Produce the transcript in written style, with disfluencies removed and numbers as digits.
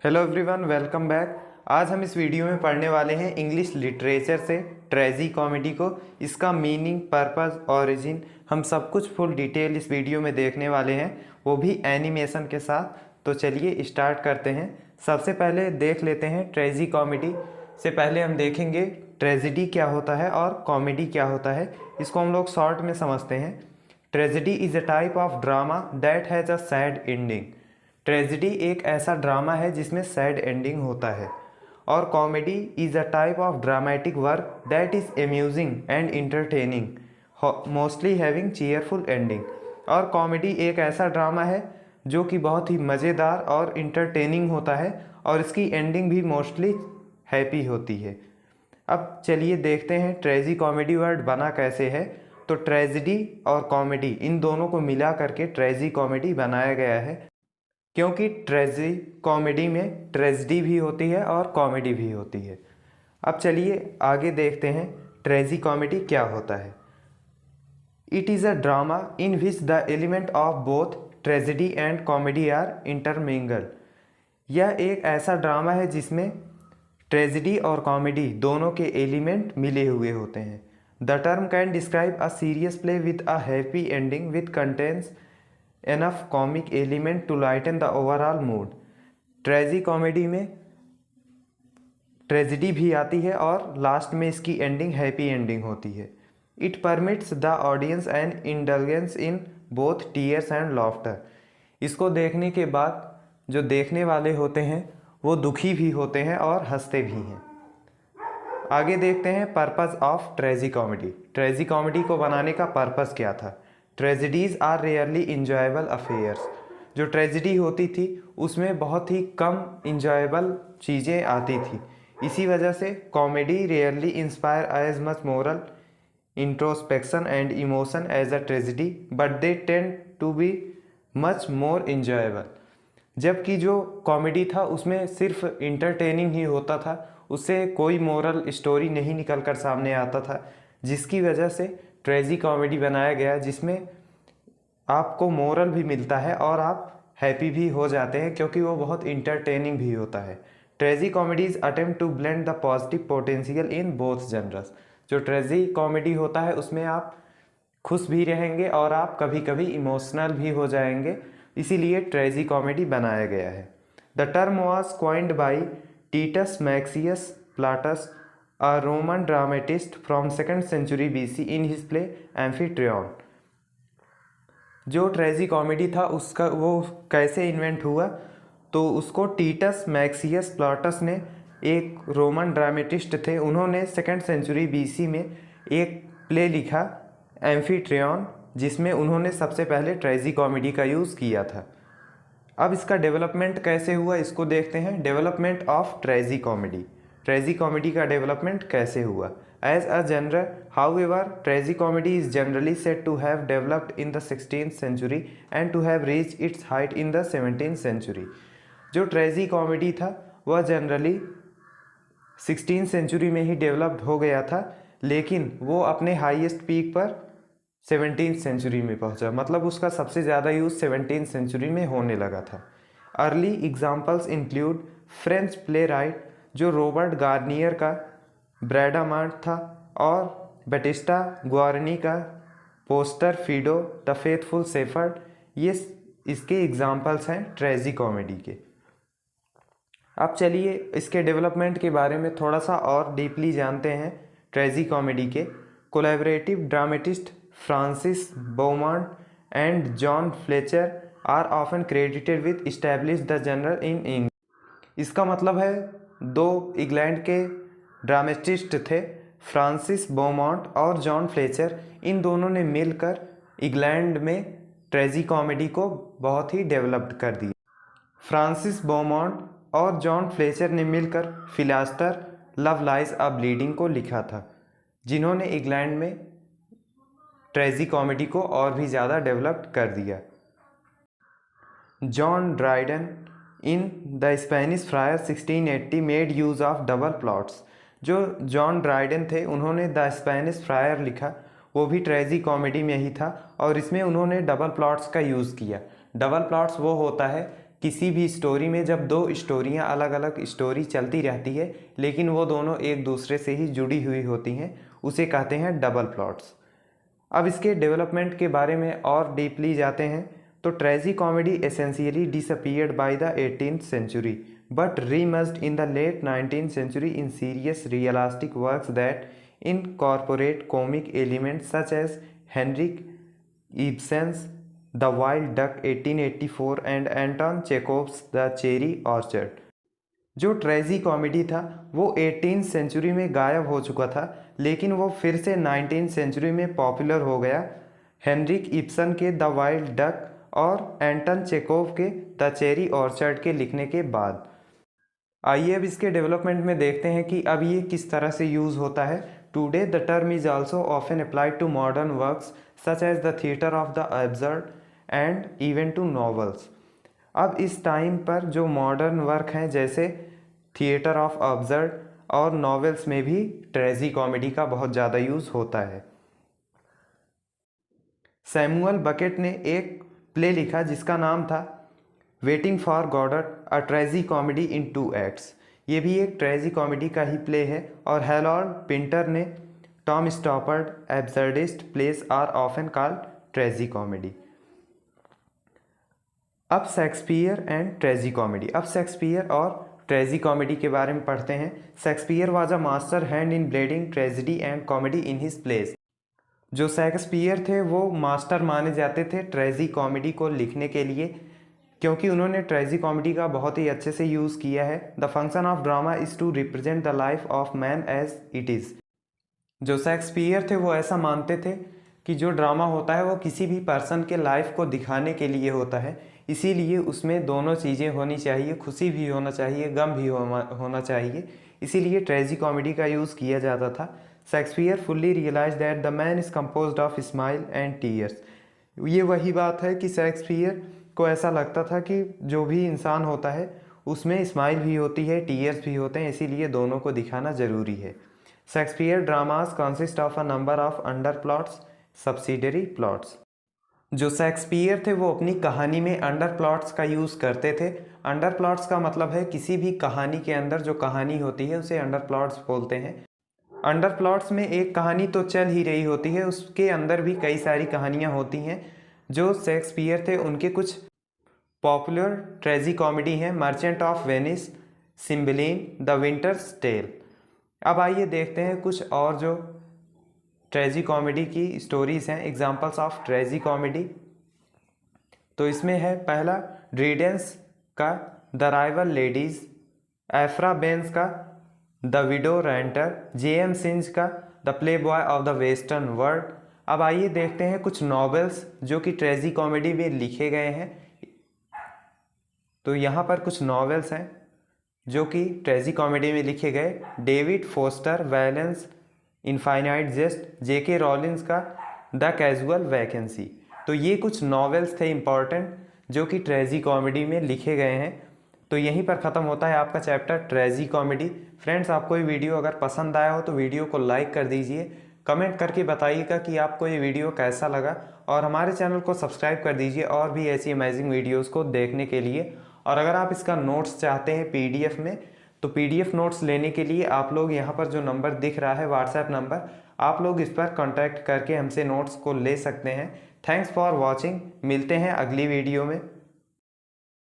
Hello everyone, welcome back. आज हम इस वीडियो में पढ़ने वाले हैं इंग्लिश लिटरेचर से ट्रेजी कॉमेडी को, इसका मीनिंग, पर्पस, ओरिजिन, हम सब कुछ फुल डिटेल इस वीडियो में देखने वाले हैं, वो भी एनिमेशन के साथ। तो चलिए स्टार्ट करते हैं। सबसे पहले देख लेते हैं ट्रेजी कॉमेडी से पहले हम देखेंगे ट्रेजिडी क्या होता है और कॉमेडी क्या होता है। इसको हम लोग शॉर्ट में समझते हैं। Tragedy is a type of drama that has a sad ending. Tragedy एक ऐसा ड्रामा है जिसमें सैड एंडिंग होता है। और comedy is a type of dramatic work that is amusing and entertaining, mostly having cheerful ending. और comedy एक ऐसा ड्रामा है जो कि बहुत ही मज़ेदार और इंटरटेनिंग होता है और इसकी एंडिंग भी मोस्टली हैप्पी होती है। अब चलिए देखते हैं ट्रेजी कॉमेडी वर्ड बना कैसे है। तो ट्रेजिडी और कॉमेडी इन दोनों को मिला करके ट्रेजी कॉमेडी बनाया गया है, क्योंकि ट्रेजी कॉमेडी में ट्रेजिडी भी होती है और कॉमेडी भी होती है। अब चलिए आगे देखते हैं ट्रेजी कॉमेडी क्या होता है। It is a drama in which the element of both tragedy and comedy are intermingle. यह एक ऐसा ड्रामा है जिसमें ट्रेजिडी और कॉमेडी दोनों के एलिमेंट मिले हुए होते हैं। The term can describe a serious play with a happy ending with contents enough comic element to lighten the overall mood। ट्रेजी comedy में ट्रेजिडी भी आती है और लास्ट में इसकी एंडिंग हैप्पी एंडिंग होती है। It permits the audience and indulgence in both tears and laughter. इसको देखने के बाद जो देखने वाले होते हैं वो दुखी भी होते हैं और हंसते भी हैं। आगे देखते हैं purpose of tragicomedy. Tragicomedy को बनाने का पर्पस क्या था। Tragedies are rarely enjoyable affairs. जो ट्रेजिडी होती थी उसमें बहुत ही कम इंजॉयबल चीज़ें आती थी। इसी वजह से comedy rarely inspire as much moral introspection and emotion as a tragedy, but they tend to be much more enjoyable. जबकि जो कॉमेडी था उसमें सिर्फ इंटरटेनिंग ही होता था, उससे कोई मोरल स्टोरी नहीं निकल कर सामने आता था, जिसकी वजह से ट्रेजी कॉमेडी बनाया गया, जिसमें आपको मोरल भी मिलता है और आप हैप्पी भी हो जाते हैं, क्योंकि वो बहुत इंटरटेनिंग भी होता है। Tragicomedies attempt to blend the positive potential in both genres. जो ट्रेजी कॉमेडी होता है उसमें आप खुश भी रहेंगे और आप कभी कभी इमोशनल भी हो जाएंगे, इसीलिए ट्रेजी कॉमेडी बनाया गया है। The term was coined by Titus Maccius Plautus, a Roman dramatist from 2nd century BC in his play Amphitryon। जो ट्रेजी कॉमेडी था उसका वो कैसे इन्वेंट हुआ, तो उसको टीटस मैक्सियस प्लाटस ने, एक रोमन ड्रामेटिस्ट थे, उन्होंने 2nd सेंचुरी BC में एक प्ले लिखा एम्फीट्रियन, जिसमें उन्होंने सबसे पहले ट्रेजी कॉमेडी का यूज़ किया था। अब इसका डेवलपमेंट कैसे हुआ इसको देखते हैं। Development of tragicomedy. Tragicomedy का डेवलपमेंट कैसे हुआ। As a general however tragicomedy is generally said to have developed in the 16th century and to have reach its height in the 17th century. जो ट्रेजी comedy था वह generally 16th century में he developed हो गया था, लेकिन वो अपने हाईएस्ट पीक पर 17th सेंचुरी में पहुंचा, मतलब उसका सबसे ज़्यादा यूज़ 17th सेंचुरी में होने लगा था। Early examples include French play right जो रॉबर्ट गार्नियर का ब्रैडामांट था, और बैटिस्टा गुआरनी का poster FIDO the faithful shepherd. ये इसके एग्जाम्पल्स हैं ट्रेजी कॉमेडी के। अब चलिए इसके डेवलपमेंट के बारे में थोड़ा सा और डीपली जानते हैं। ट्रेजी कॉमेडी के collaborative dramatist Francis beaumont and John Fletcher are often credited with establish the genre in England. इसका मतलब है दो इंग्लैंड के ड्रामेटिस्ट थे, फ्रांसिस beaumont और जॉन फ्लेचर, इन दोनों ने मिलकर इंग्लैंड में ट्रेजी कॉमेडी को बहुत ही डेवलप्ड कर दिया। फ्रांसिस beaumont और जॉन फ्लेचर ने मिलकर फिलास्टर लव लाइज अ ब्लीडिंग को लिखा था, जिन्होंने इंग्लैंड में ट्रेजी कॉमेडी को और भी ज़्यादा डेवलप्ड कर दिया। John Dryden in the Spanish fryer 1680 made use of double plots. जो जॉन ड्राइडन थे उन्होंने द स्पेनिश फ्रायर लिखा, वो भी ट्रेजी कॉमेडी में ही था, और इसमें उन्होंने डबल प्लॉट्स का यूज़ किया। डबल प्लॉट्स वो होता है किसी भी स्टोरी में जब दो स्टोरियाँ अलग अलग स्टोरी चलती रहती है लेकिन वो दोनों एक दूसरे से ही जुड़ी हुई होती हैं, उसे कहते हैं डबल प्लॉट्स। अब इसके डेवलपमेंट के बारे में और डीपली जाते हैं तो ट्रेजी comedy essentially disappeared by the 18th century but reemerged in the late 19th century in serious realistic works that incorporate comic elements such as Henrik Ibsen's The Wild Duck 1884 and Anton Chekhov's The Cherry Orchard। जो ट्रेजी comedy था वो 18th century में गायब हो चुका था लेकिन वो फिर से 19th सेंचुरी में पॉपुलर हो गया हेनरिक इब्सन के द वाइल्ड डक और एंटन चेकोव के द चेरी ऑर्चर्ड के लिखने के बाद। आइए अब इसके डेवलपमेंट में देखते हैं कि अब ये किस तरह से यूज़ होता है। Today the term is also often applied to modern works such as the theatre of the absurd and even to novels. अब इस टाइम पर जो मॉडर्न वर्क हैं जैसे थिएटर ऑफ एब्सर्ड और नॉवेल्स में भी ट्रेजी कॉमेडी का बहुत ज़्यादा यूज़ होता है। सैमुअल बकेट ने एक प्ले लिखा जिसका नाम था waiting for Godot a tragi comedy in 2 acts। ये भी एक ट्रेजी कॉमेडी का ही प्ले है। और हैरोल्ड पिंटर ने Tom Stoppard absurdist plays are often called tragi comedy. अब शेक्सपियर एंड ट्रेजी कॉमेडी। अब शेक्सपियर और ट्रेजी कॉमेडी के बारे में पढ़ते हैं। Shakespeare was a master hand in blending tragedy and comedy in his plays. जो शेक्सपियर थे वो मास्टर माने जाते थे ट्रेजी कॉमेडी को लिखने के लिए क्योंकि उन्होंने ट्रेजी कॉमेडी का बहुत ही अच्छे से यूज़ किया है। The function of drama is to represent the life of man as it is. जो शेक्सपियर थे वो ऐसा मानते थे कि जो ड्रामा होता है वो किसी भी पर्सन के लाइफ को दिखाने के लिए होता है, इसीलिए उसमें दोनों चीज़ें होनी चाहिए, खुशी भी होना चाहिए, गम भी होना चाहिए, इसीलिए ट्रेजी कॉमेडी का यूज़ किया जाता था। Shakespeare fully realise that the man is composed of smile and tears. ये वही बात है कि शेक्सपियर को ऐसा लगता था कि जो भी इंसान होता है उसमें स्माइल भी होती है, टीयर्स भी होते हैं, इसीलिए दोनों को दिखाना ज़रूरी है। Shakespeare dramas consist of a number of under plots subsidiary plots. जो शेक्सपियर थे वो अपनी कहानी में अंडर प्लॉट्स का यूज़ करते थे। अंडर प्लॉट्स का मतलब है किसी भी कहानी के अंदर जो कहानी होती है उसे अंडर प्लॉट्स बोलते हैं। अंडर प्लॉट्स में एक कहानी तो चल ही रही होती है, उसके अंदर भी कई सारी कहानियाँ होती हैं। जो शेक्सपियर थे उनके कुछ पॉपुलर ट्रेजी कॉमेडी हैं merchant of Venice, Cymbeline, the winter's tale. अब आइए देखते हैं कुछ और जो ट्रेजी कॉमेडी की स्टोरीज़ हैं, एग्जांपल्स ऑफ ट्रेजी कॉमेडी। तो इसमें है पहला ड्रीडेंस का the rival ladies, Aphra Behn's का the widow ranter, J M Synge's का the playboy of the western world. अब आइए देखते हैं कुछ नॉवेल्स जो कि ट्रेजी कॉमेडी में लिखे गए हैं। तो यहाँ पर कुछ नॉवेल्स हैं जो कि ट्रेजी कॉमेडी में लिखे गए। डेविड फोस्टर वैलेंस, इनफाइनाइट जेस्ट, जेके रॉलिंस का द कैजुअल वैकेंसी। तो ये कुछ नॉवेल्स थे इम्पॉर्टेंट जो कि ट्रेजी कॉमेडी में लिखे गए हैं। तो यहीं पर ख़त्म होता है आपका चैप्टर ट्रेजी कॉमेडी। फ्रेंड्स, आपको ये वीडियो अगर पसंद आया हो तो वीडियो को लाइक कर दीजिए, कमेंट करके बताइएगा कि आपको ये वीडियो कैसा लगा और हमारे चैनल को सब्सक्राइब कर दीजिए और भी ऐसी अमेजिंग वीडियोज़ को देखने के लिए। और अगर आप इसका नोट्स चाहते हैं पीडीएफ में तो पीडीएफ नोट्स लेने के लिए आप लोग यहाँ पर जो नंबर दिख रहा है व्हाट्सएप नंबर, आप लोग इस पर कांटेक्ट करके हमसे नोट्स को ले सकते हैं। Thanks for watching. मिलते हैं अगली वीडियो में।